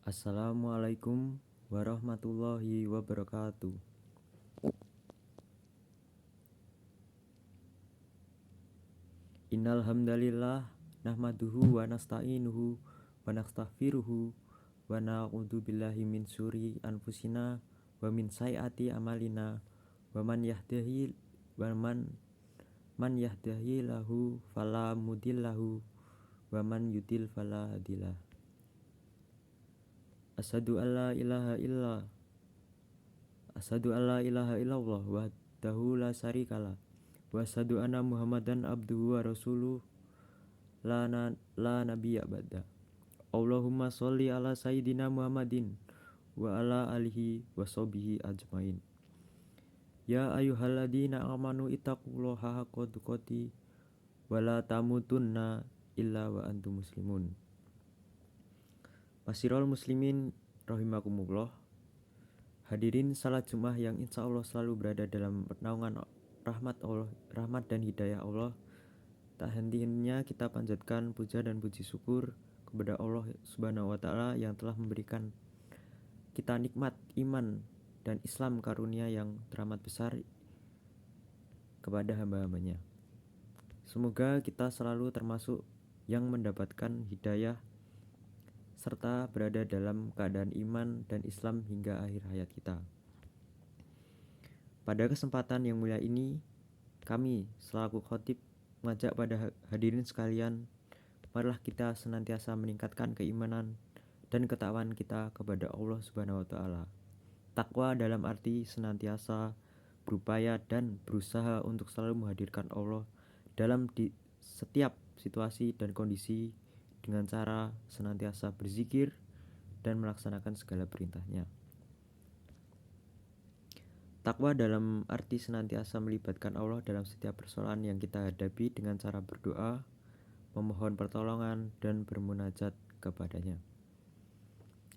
Assalamualaikum warahmatullahi wabarakatuh. Innal hamdalillah nahmaduhu wa nasta'inuhu wa nastaghfiruhu wa na'udzu billahi min syururi anfusina wa min sayyiati amalina wa man yahdihillahu fala mudillahu wa man yudil fala hadilah. Asyhadu an la ilaha illallah wahdahu la syarikalah wa asyhadu anna Muhammadan abduhu wa rasuluh la nabiyya ba'da. Allahumma sholli ala sayyidina Muhammadin wa ala alihi wa sahbihi ajmain. Ya ayyuhalladzina amanu ittaqullaha haqqa tuqatih wa la tamutunna illa wa antum muslimun. Masirul muslimin rahimakumullah. Hadirin salat Jumat yang insya Allah selalu berada dalam naungan rahmat Allah, rahmat dan hidayah Allah. Tak henti-hentinya kita panjatkan puja dan puji syukur kepada Allah Subhanahu wa Ta'ala yang telah memberikan kita nikmat iman dan Islam karunia yang teramat besar kepada hamba-hambanya. Semoga kita selalu termasuk yang mendapatkan hidayah serta berada dalam keadaan iman dan Islam hingga akhir hayat kita. Pada kesempatan yang mulia ini, kami selaku khotib mengajak pada hadirin sekalian, marilah kita senantiasa meningkatkan keimanan dan ketakwaan kita kepada Allah Subhanahu wa Ta'ala. Takwa dalam arti senantiasa berupaya dan berusaha untuk selalu menghadirkan Allah dalam setiap situasi dan kondisi dengan cara senantiasa berzikir dan melaksanakan segala perintahnya. Takwa dalam arti senantiasa melibatkan Allah dalam setiap persoalan yang kita hadapi dengan cara berdoa, memohon pertolongan, dan bermunajat kepadanya,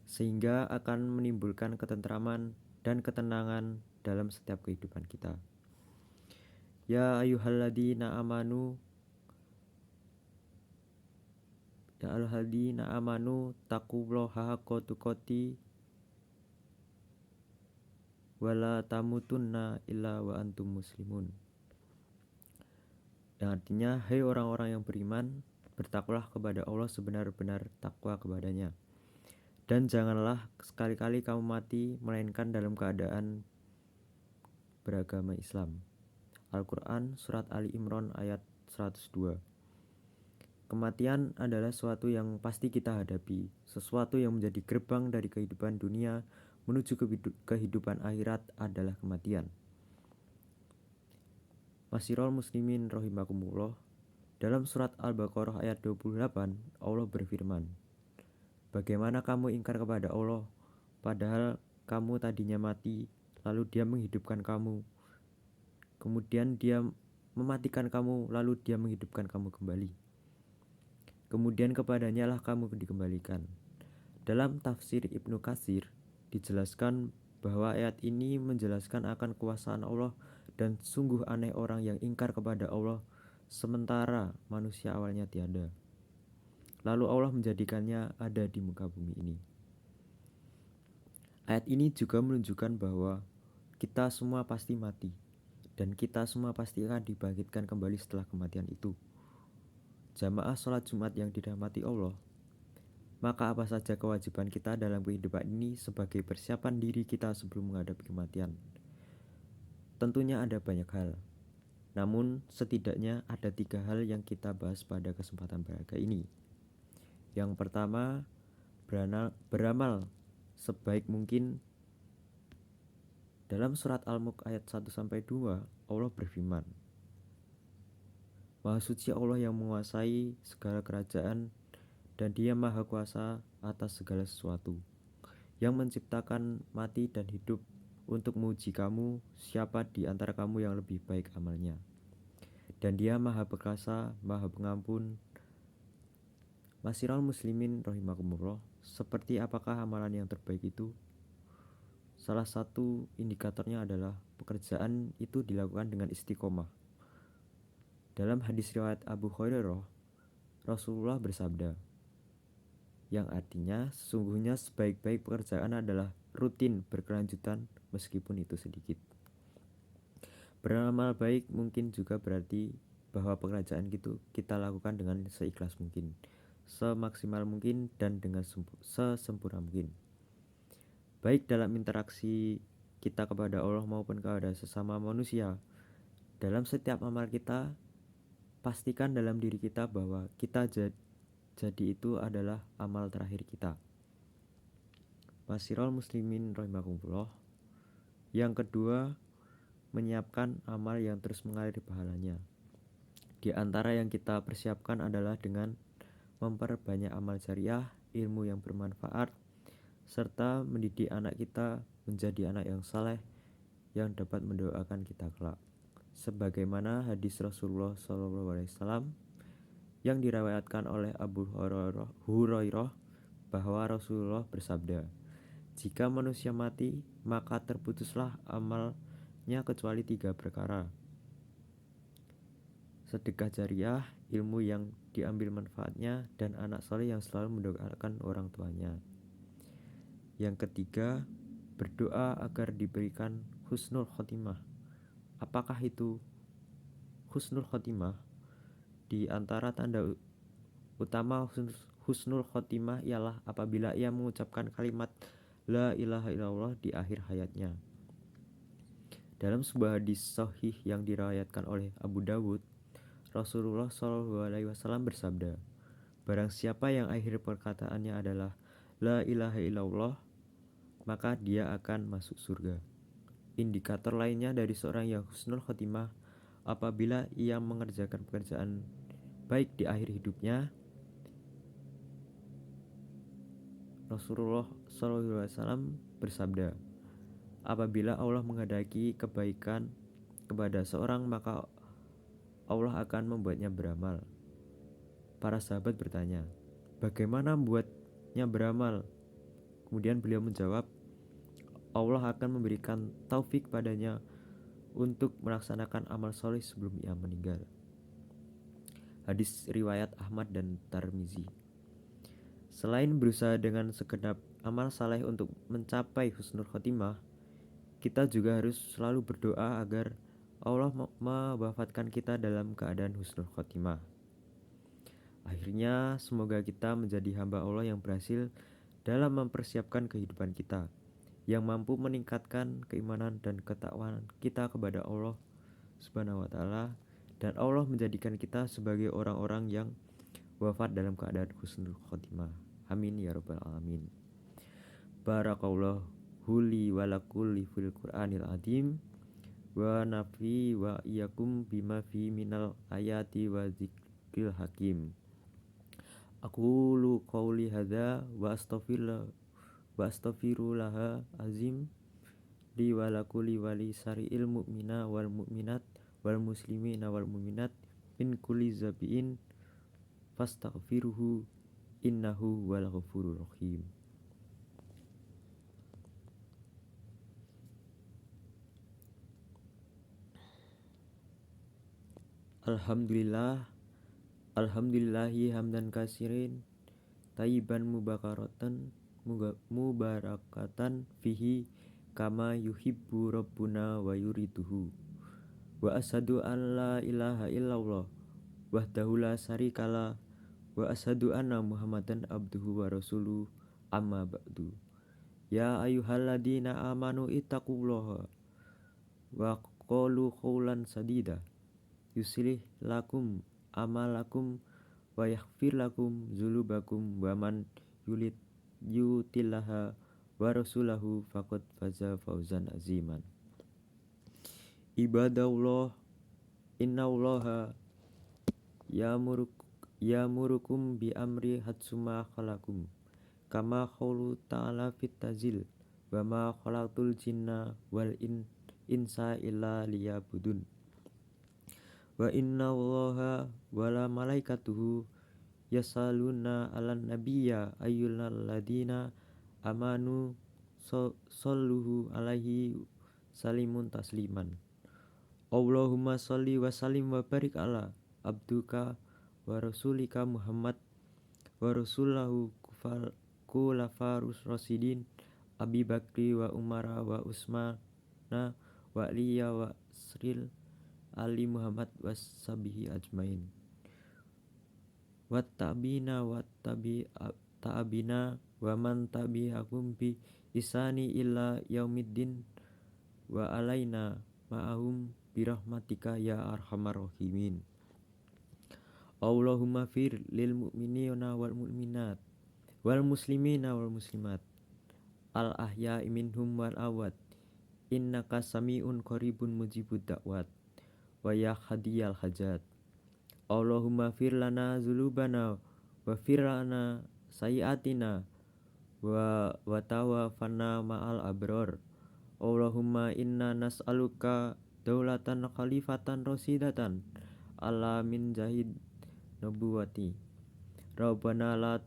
sehingga akan menimbulkan ketentraman dan ketenangan dalam setiap kehidupan kita. Ya ayyuhalladzina amanu taqullaha haqqa tuqatih wala tamutunna illa wa antum muslimun. Yang artinya, hai orang-orang yang beriman, bertakwalah kepada Allah sebenar-benar takwa kepadanya, dan janganlah sekali-kali kamu mati melainkan dalam keadaan beragama Islam. Al-Quran Surat Ali Imran ayat 102. Kematian adalah sesuatu yang pasti kita hadapi, sesuatu yang menjadi gerbang dari kehidupan dunia menuju kehidupan akhirat adalah kematian. Masirul muslimin rahimakumullah. Dalam surat Al-Baqarah ayat 28, Allah berfirman, bagaimana kamu ingkar kepada Allah, padahal kamu tadinya mati, lalu Dia menghidupkan kamu, kemudian Dia mematikan kamu, lalu Dia menghidupkan kamu kembali, kemudian kepadanya lah kamu dikembalikan. Dalam tafsir Ibnu Katsir dijelaskan bahwa ayat ini menjelaskan akan kuasaan Allah dan sungguh aneh orang yang ingkar kepada Allah sementara manusia awalnya tiada, lalu Allah menjadikannya ada di muka bumi ini. Ayat ini juga menunjukkan bahwa kita semua pasti mati dan kita semua pasti akan dibangkitkan kembali setelah kematian itu. Jamaah sholat Jumat yang dirahmati Allah, maka apa saja kewajiban kita dalam kehidupan ini sebagai persiapan diri kita sebelum menghadapi kematian? Tentunya ada banyak hal, namun setidaknya ada 3 hal yang kita bahas pada kesempatan berharga ini. Yang pertama, beramal sebaik mungkin. Dalam surat Al-Mulk ayat 1-2, Allah berfirman, Maha suci Allah yang menguasai segala kerajaan dan Dia maha kuasa atas segala sesuatu, yang menciptakan mati dan hidup untuk menguji kamu siapa di antara kamu yang lebih baik amalnya. Dan Dia maha perkasa, maha pengampun. Masirul muslimin rahimakumullah, seperti apakah amalan yang terbaik itu? Salah satu indikatornya adalah pekerjaan itu dilakukan dengan istiqomah. Dalam hadis riwayat Abu Hurairah, Rasulullah bersabda, yang artinya sesungguhnya sebaik-baik pekerjaan adalah rutin berkelanjutan meskipun itu sedikit. Beramal baik mungkin juga berarti bahwa pekerjaan itu kita lakukan dengan seikhlas mungkin, semaksimal mungkin, dan dengan sesempurna mungkin. Baik dalam interaksi kita kepada Allah maupun kepada sesama manusia. Dalam setiap amal kita, pastikan dalam diri kita bahwa kita jadi itu adalah amal terakhir kita. Masirul muslimin rahimakumullah. Yang kedua, menyiapkan amal yang terus mengalir pahalanya. Di antara yang kita persiapkan adalah dengan memperbanyak amal jariah, ilmu yang bermanfaat, serta mendidik anak kita menjadi anak yang saleh yang dapat mendoakan kita kelak. Sebagaimana hadis Rasulullah SAW yang diriwayatkan oleh Abu Hurairah bahwa Rasulullah bersabda, jika manusia mati, maka terputuslah amalnya kecuali 3 perkara: sedekah jariah, ilmu yang diambil manfaatnya, dan anak soleh yang selalu mendoakan orang tuanya. Yang ketiga, berdoa agar diberikan husnul khotimah. Apakah itu husnul khotimah? Di antara tanda utama husnul khotimah ialah apabila ia mengucapkan kalimat la ilaha illallah di akhir hayatnya. Dalam sebuah hadis sahih yang diriwayatkan oleh Abu Dawud, Rasulullah SAW bersabda, barang siapa yang akhir perkataannya adalah la ilaha illallah, maka dia akan masuk surga. Indikator lainnya dari seorang yang husnul khotimah apabila ia mengerjakan pekerjaan baik di akhir hidupnya. Rasulullah SAW bersabda, apabila Allah menghendaki kebaikan kepada seorang, maka Allah akan membuatnya beramal. Para sahabat bertanya, bagaimana membuatnya beramal? Kemudian beliau menjawab, Allah akan memberikan taufik padanya untuk melaksanakan amal soleh sebelum ia meninggal. Hadis riwayat Ahmad dan Tirmizi. Selain berusaha dengan segenap amal saleh untuk mencapai husnul khotimah, kita juga harus selalu berdoa agar Allah mewafatkan kita dalam keadaan husnul khotimah. Akhirnya, semoga kita menjadi hamba Allah yang berhasil dalam mempersiapkan kehidupan kita, yang mampu meningkatkan keimanan dan ketakwaan kita kepada Allah Subhanahu wa Ta'ala, dan Allah menjadikan kita sebagai orang-orang yang wafat dalam keadaan husnul khotimah. Amin ya rabbal alamin. Barakallahu li wa lakum fil Qur'anil azim wa nafi wa iyyakum bima fi minal ayati wa zikril hakim. Aqulu qawli hadza wa astaghfirullah azim li wa lakum wa li sari'il mu'mina wal mu'minat wal muslimina wal mu'minat min kulli zabiin fastaghfiruhu innahu wal ghafurur rahim. Alhamdulillahi hamdan kasirin tayyiban mubarakatan fihi kama yuhibbu rabbuna wa yuriduhu. Wa asyhadu an la ilaha illallah wahdahu la syarikalah wa asyhadu anna Muhammadan abduhu wa rasuluhu, amma ba'du. Ya ayyuhalladzina amanu ittaqullaha wa qulu qawlan sadida yuslih lakum amalakum wa yaghfir lakum dzunubakum wa man yutillaha wa rasulahu faqad faza fawzan aziman. Ibadallah, innallaha yamurukum bi amri hatsuma khalakum kama qaulu ta'ala fit tazil wa ma khalaqtul jinna wal insa illa liya'budun. Wa inna allaha wala malaikatuhu yasaluna ala nabiyya ayyuhalladzina amanu salluhu alaihi salimun tasliman. Allahumma sholli wa sallim wa barik ala abduka wa rasulika Muhammad wa rasulahu khulafarus rasyidin Abi Bakri wa Umara wa Usmana wa Aliya wa Sril Ali Muhammad wassabihi ajmain wattabina ta'abina wa man tabi'ahum bi isani illa yaumiddin wa alaina ma'ahum birahmatika ya arhamar rahimin. Allahumma fir lil mu'minina wal mu'minat wal muslimina wal muslimat al ahya'i minhum wal awad innaka sami'un qaribun mujibud da'wat wa ya hadiyal hajat. Allahumma fir lana zulubana wa fir lana sayiatina wa tawafanna ma'al abror. Allahumma inna nas'aluka daulatan khalifatan rasidatan ala min jahid nubuwati. Rabbana la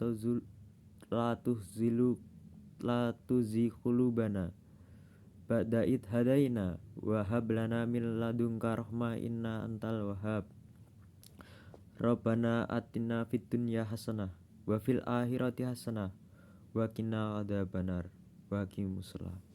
tuzigh qulubana ba'da id hadaina wa hab lana min ladunka rahmah inna antal wahhab. Rabbana atina fid dunya hasanah wa fil akhirati hasanah wa qina adzabannar wa aqimussalah.